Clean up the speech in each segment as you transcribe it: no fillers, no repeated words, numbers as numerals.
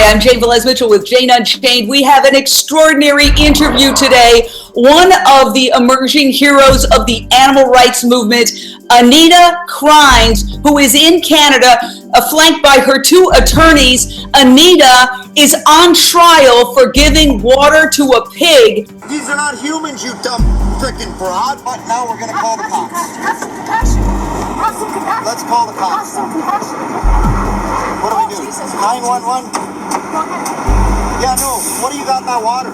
I'm Jane Velez-Mitchell with Jane Unchained. We have an extraordinary interview today. One of the emerging heroes of the animal rights movement, Anita Krajnc, who is in Canada, flanked by her two attorneys. Anita is on trial for giving water to a pig. These are not humans, you dumb freaking broad. But now we're going to call the cops. Have some compassion. Have some compassion. Let's call the cops. Have some compassion. What do we do? 911? Yeah, no. What do you got in that water?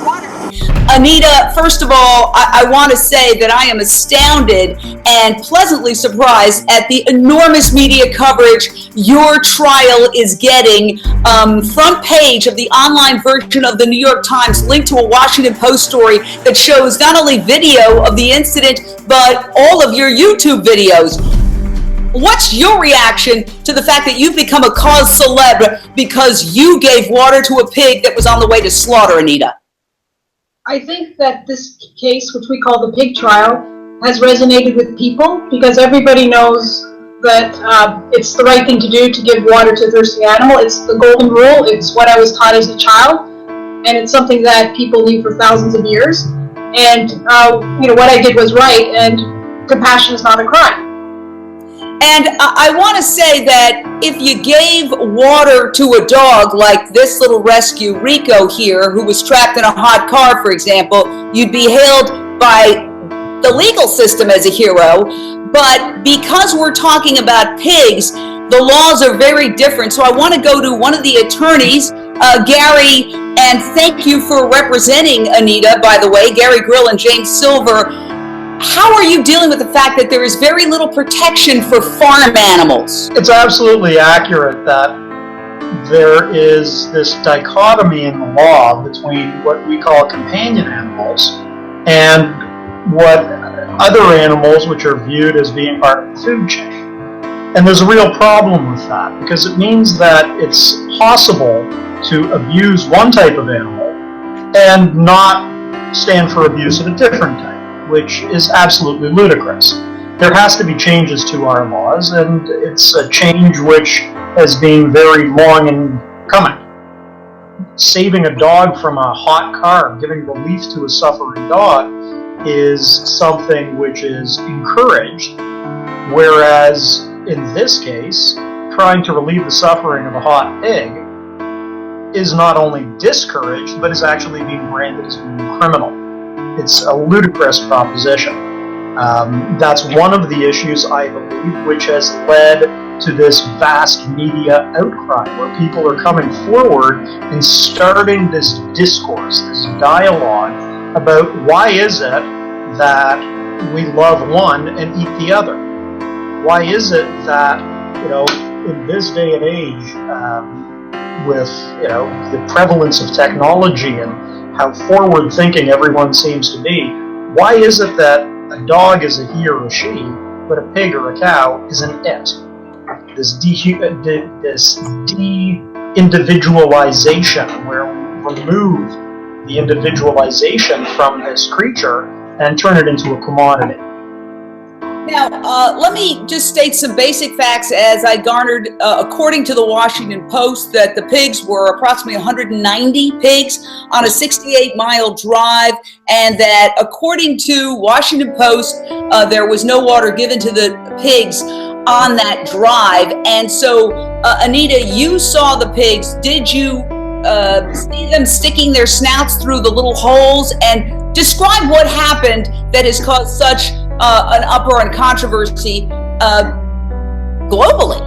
Water. Anita, first of all, I want to say that I am astounded and pleasantly surprised at the enormous media coverage your trial is getting. Front page of the online version of the New York Times linked to a Washington Post story that shows not only video of the incident, but all of your YouTube videos. What's your reaction to the fact that you've become a cause célèbre because you gave water to a pig that was on the way to slaughter, Anita? I think that this case, which we call the pig trial, has resonated with people because everybody knows that it's the right thing to do to give water to a thirsty animal. It's the golden rule. It's what I was taught as a child, and it's something that people knew for thousands of years. And what I did was right, and compassion is not a crime. And I want to say that if you gave water to a dog like this little rescue, Rico here, who was trapped in a hot car, for example, you'd be hailed by the legal system as a hero. But because we're talking about pigs, the laws are very different. So I want to go to one of the attorneys, Gary, and thank you for representing Anita, by the way, Gary Grill and James Silver. How are you dealing with the fact that there is very little protection for farm animals? It's absolutely accurate that there is this dichotomy in the law between what we call companion animals and what other animals which are viewed as being part of the food chain. And there's a real problem with that because it means that it's possible to abuse one type of animal and not stand for abuse of a different type, which is absolutely ludicrous. There has to be changes to our laws, and it's a change which has been very long in coming. Saving a dog from a hot car, giving relief to a suffering dog, is something which is encouraged, whereas in this case, trying to relieve the suffering of a hot pig is not only discouraged, but is actually being branded as being criminal. It's a ludicrous proposition. That's one of the issues, I believe, which has led to this vast media outcry where people are coming forward and starting this discourse, this dialogue about why is it that we love one and eat the other? Why is it that, in this day and age, with, the prevalence of technology and how forward-thinking everyone seems to be, why is it that a dog is a he or a she, but a pig or a cow is an it? This de-individualization, where we remove the individualization from this creature and turn it into a commodity. Now, let me just state some basic facts as I garnered, according to the Washington Post, that the pigs were approximately 190 pigs on a 68-mile drive, and that according to Washington Post, there was no water given to the pigs on that drive. And so, Anita, you saw the pigs. Did you see them sticking their snouts through the little holes? And describe what happened that has caused such an uproar and controversy globally.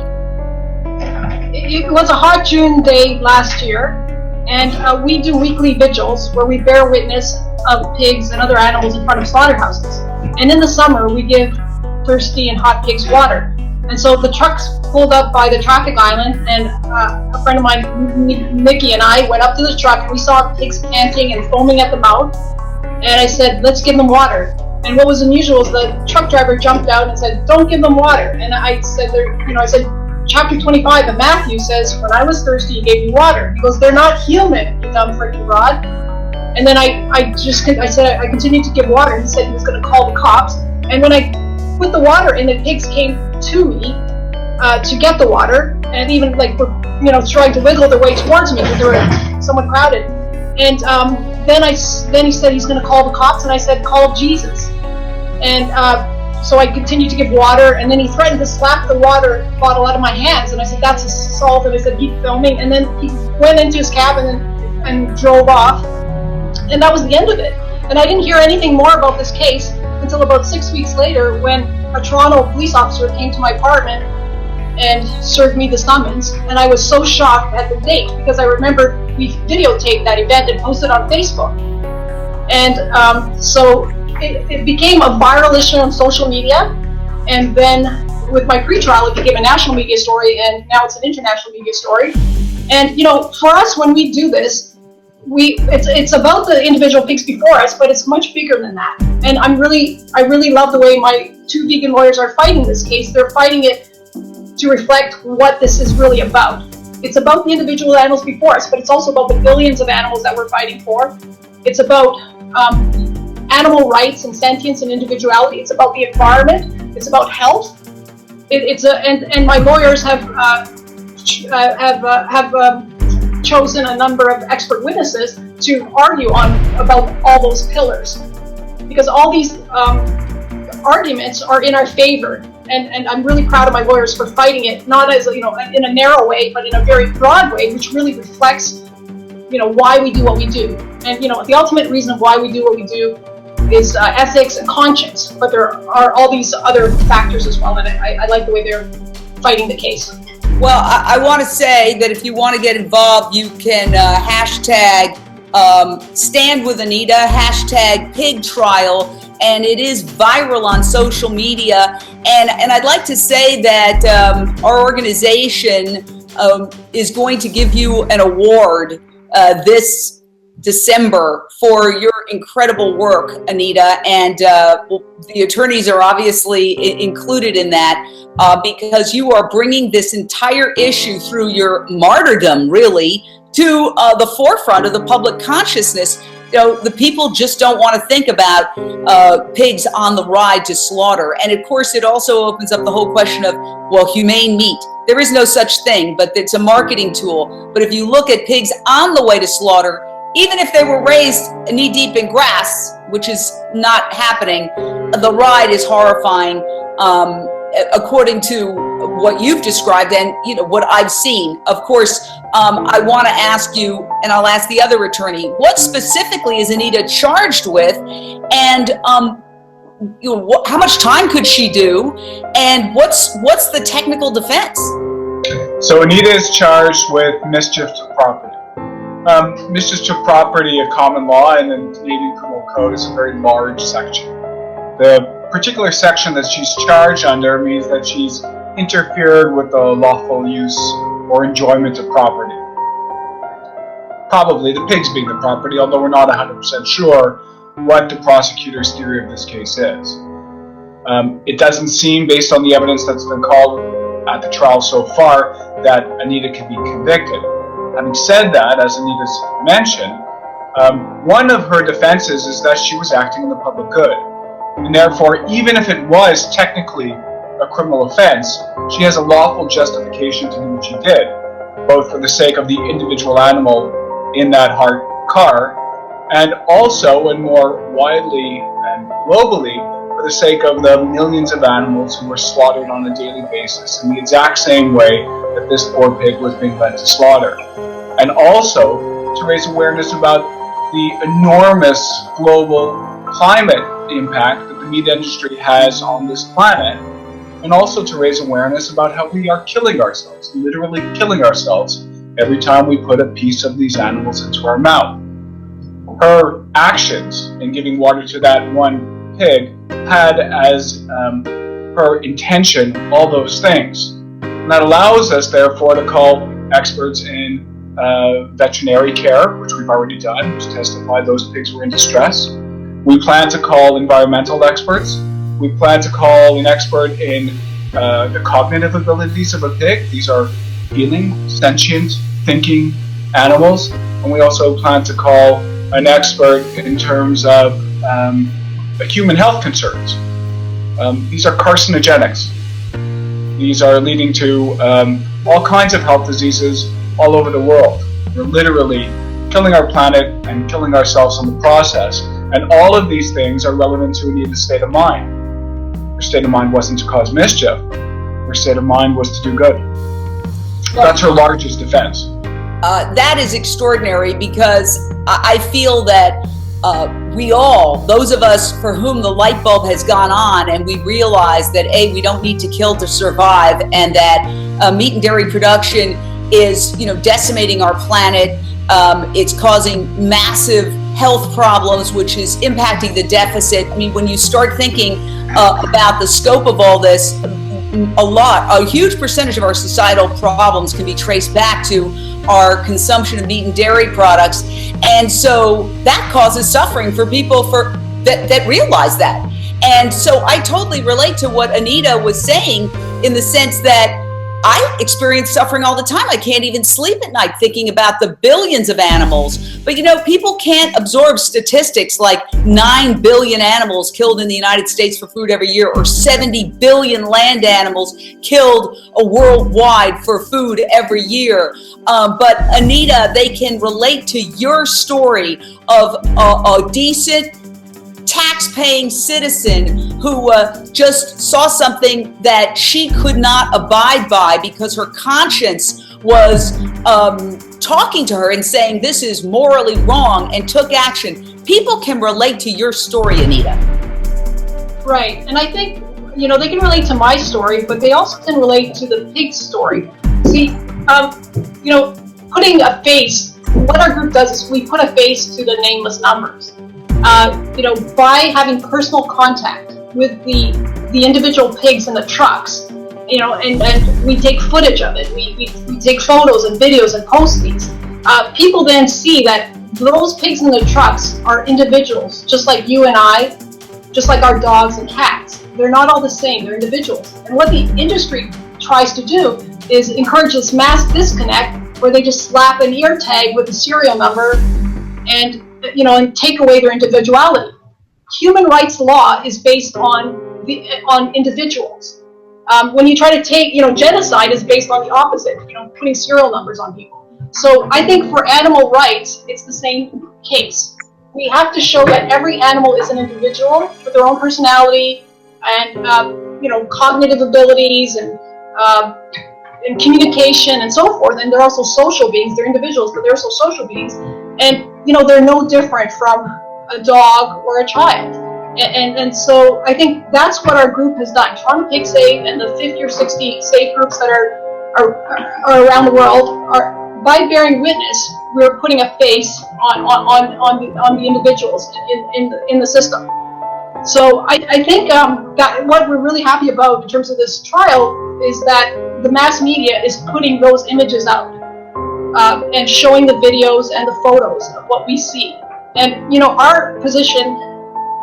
It was a hot June day last year, and we do weekly vigils where we bear witness of pigs and other animals in front of slaughterhouses. And in the summer, we give thirsty and hot pigs water. And so the trucks pulled up by the traffic island, and a friend of mine, Nikki, and I went up to the truck, and we saw pigs panting and foaming at the mouth. And I said, let's give them water. And what was unusual is the truck driver jumped out and said, don't give them water. And I said, chapter 25 of Matthew says, when I was thirsty, you gave me water. He goes, they're not human, you dumb freaking broad. And then I said, I continued to give water. He said he was going to call the cops. And when I put the water in, the pigs came to me. to get the water, and even like were trying to wiggle their way towards me because they were somewhat crowded. And then he said he's going to call the cops, and I said, call Jesus. And so I continued to give water, and then he threatened to slap the water bottle out of my hands, and I said, that's assault, and I said, keep filming. And then he went into his cabin and drove off, and that was the end of it. And I didn't hear anything more about this case until about 6 weeks later, when a Toronto police officer came to my apartment and served me the summons. And I was so shocked at the date, because I remember we videotaped that event and posted on Facebook. And so it became a viral issue on social media. And then with my pretrial, it became a national media story, and now it's an international media story. And for us, when we do this, it's about the individual pigs before us, but it's much bigger than that. And I really love the way my two vegan lawyers are fighting this case. They're fighting it to reflect what this is really about. It's about the individual animals before us, but it's also about the billions of animals that we're fighting for. It's about animal rights and sentience and individuality. It's about the environment. It's about health. And my lawyers have chosen a number of expert witnesses to argue about all those pillars, because all these arguments are in our favor, and I'm really proud of my lawyers for fighting it, not as in a narrow way, but in a very broad way, which really reflects why we do what we do. And the ultimate reason of why we do what we do is ethics and conscience, but there are all these other factors as well, and I like the way they're fighting the case. Well, I want to say that if you want to get involved, you can hashtag Stand With Anita, hashtag Pig Trial, and it is viral on social media. And I'd like to say that our organization is going to give you an award this December for your incredible work, Anita, and the attorneys are obviously included in that because you are bringing this entire issue through your martyrdom, really, to the forefront of the public consciousness. The people just don't want to think about pigs on the ride to slaughter. And of course, it also opens up the whole question of, humane meat. There is no such thing, but it's a marketing tool. But if you look at pigs on the way to slaughter, even if they were raised knee-deep in grass, which is not happening, the ride is horrifying, according to what you've described and what I've seen. Of course, I want to ask you, and I'll ask the other attorney, what specifically is Anita charged with, and how much time could she do, and what's the technical defense? So Anita is charged with mischief to property. Mischief to property of common law and in the Canadian Criminal Code is a very large section. The particular section that she's charged under means that she's interfered with the lawful use or enjoyment of property. Probably the pigs being the property, although we're not 100% sure what the prosecutor's theory of this case is. It doesn't seem, based on the evidence that's been called at the trial so far, that Anita can be convicted. Having said that, as Anita's mentioned, one of her defenses is that she was acting in the public good. And therefore, even if it was technically a criminal offense, she has a lawful justification to do what she did, both for the sake of the individual animal in that hard car, and also, and more widely and globally, for the sake of the millions of animals who were slaughtered on a daily basis in the exact same way that this poor pig was being led to slaughter. And also to raise awareness about the enormous global climate impact that the meat industry has on this planet, and also to raise awareness about how we are killing ourselves, literally killing ourselves, every time we put a piece of these animals into our mouth. Her actions in giving water to that one pig had as her intention all those things. And that allows us, therefore, to call experts in veterinary care, which we've already done, which testified those pigs were in distress. We plan to call environmental experts. We plan to call an expert in the cognitive abilities of a pig. These are feeling, sentient, thinking animals. And we also plan to call an expert in terms of human health concerns. These are carcinogenics. These are leading to all kinds of health diseases all over the world. We're literally killing our planet and killing ourselves in the process. And all of these things are relevant to Anita's state of mind. Her state of mind wasn't to cause mischief. Her state of mind was to do good. That's her largest defense. That is extraordinary, because I feel that we all, those of us for whom the light bulb has gone on and we realize that we don't need to kill to survive, and that meat and dairy production is, decimating our planet. It's causing massive health problems, which is impacting the deficit. I mean, when you start thinking about the scope of all this, a huge percentage of our societal problems can be traced back to our consumption of meat and dairy products. And so that causes suffering for people that realize that. And so I totally relate to what Anita was saying, in the sense that I experience suffering all the time. I can't even sleep at night thinking about the billions of animals. But people can't absorb statistics like 9 billion animals killed in the United States for food every year, or 70 billion land animals killed worldwide for food every year. But Anita, they can relate to your story of a decent, tax-paying citizen who just saw something that she could not abide by because her conscience was talking to her and saying this is morally wrong, and took action. People can relate to your story, Anita. Right, and I think, they can relate to my story, but they also can relate to the pig story. See, putting a face, what our group does is we put a face to the nameless numbers. By having personal contact with the individual pigs in the trucks, and we take footage of it. We take photos and videos and post these. People then see that those pigs in the trucks are individuals, just like you and I, just like our dogs and cats. They're not all the same, they're individuals. And what the industry tries to do is encourage this mass disconnect, where they just slap an ear tag with a serial number and take away their individuality. Human rights law is based on individuals. When you try to take, genocide is based on the opposite, putting serial numbers on people. So I think for animal rights, it's the same case. We have to show that every animal is an individual with their own personality and, cognitive abilities and communication and so forth. And they're also social beings. They're individuals, but they're also social beings. And they're no different from a dog or a child. And so I think that's what our group has done. Toronto Pig Safe and the 50 or 60 safe groups that are around the world, by bearing witness, we're putting a face on the individuals in the system. So I think what we're really happy about in terms of this trial is that the mass media is putting those images out. And showing the videos and the photos of what we see. And, our position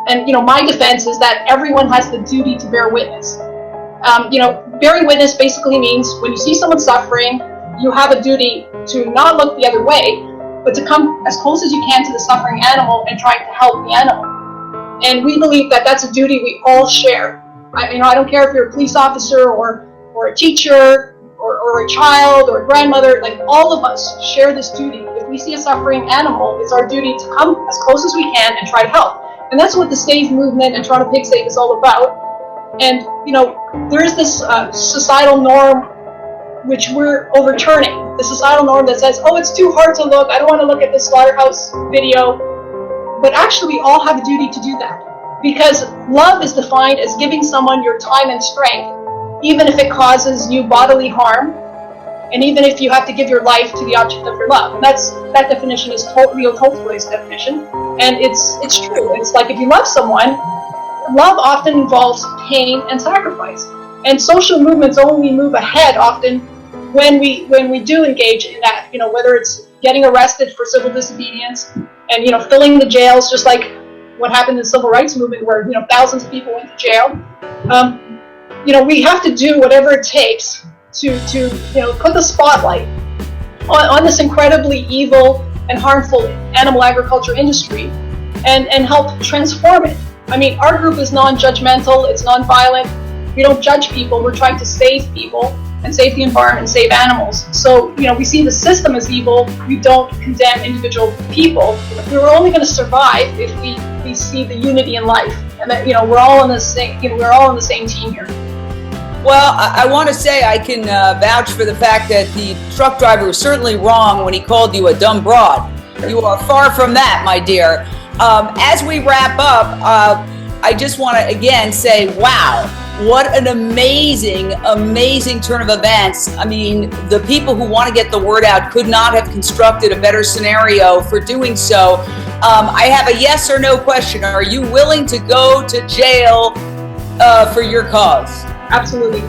and, my defense is that everyone has the duty to bear witness. Bearing witness basically means when you see someone suffering, you have a duty to not look the other way, but to come as close as you can to the suffering animal and try to help the animal. And we believe that that's a duty we all share. I don't care if you're a police officer or a teacher, or a child or a grandmother, like all of us share this duty. If we see a suffering animal, it's our duty to come as close as we can and try to help. And that's what the SAFE movement and Toronto Pig Safe is all about. And, there is this societal norm which we're overturning. The societal norm that says, oh, it's too hard to look, I don't want to look at this slaughterhouse video. But actually, we all have a duty to do that. Because love is defined as giving someone your time and strength, even if it causes you bodily harm, and even if you have to give your life to the object of your love. And that definition is Leo Tolstoy's definition, and it's true. It's like if you love someone, love often involves pain and sacrifice. And social movements only move ahead often when we do engage in that, whether it's getting arrested for civil disobedience and, filling the jails, just like what happened in the civil rights movement where, thousands of people went to jail. We have to do whatever it takes to put the spotlight on this incredibly evil and harmful animal agriculture industry and help transform it. I mean, our group is non-judgmental, it's non-violent. We don't judge people. We're trying to save people and save the environment and save animals. So, we see the system as evil. We don't condemn individual people. We're only going to survive if we see the unity in life, and that we're all in the same. We're all in the same team here. Well, I want to say I can vouch for the fact that the truck driver was certainly wrong when he called you a dumb broad. You are far from that, my dear. As we wrap up, I just want to again say, wow, what an amazing, amazing turn of events. I mean, the people who want to get the word out could not have constructed a better scenario for doing so. I have a yes or no question. Are you willing to go to jail for your cause? Absolutely.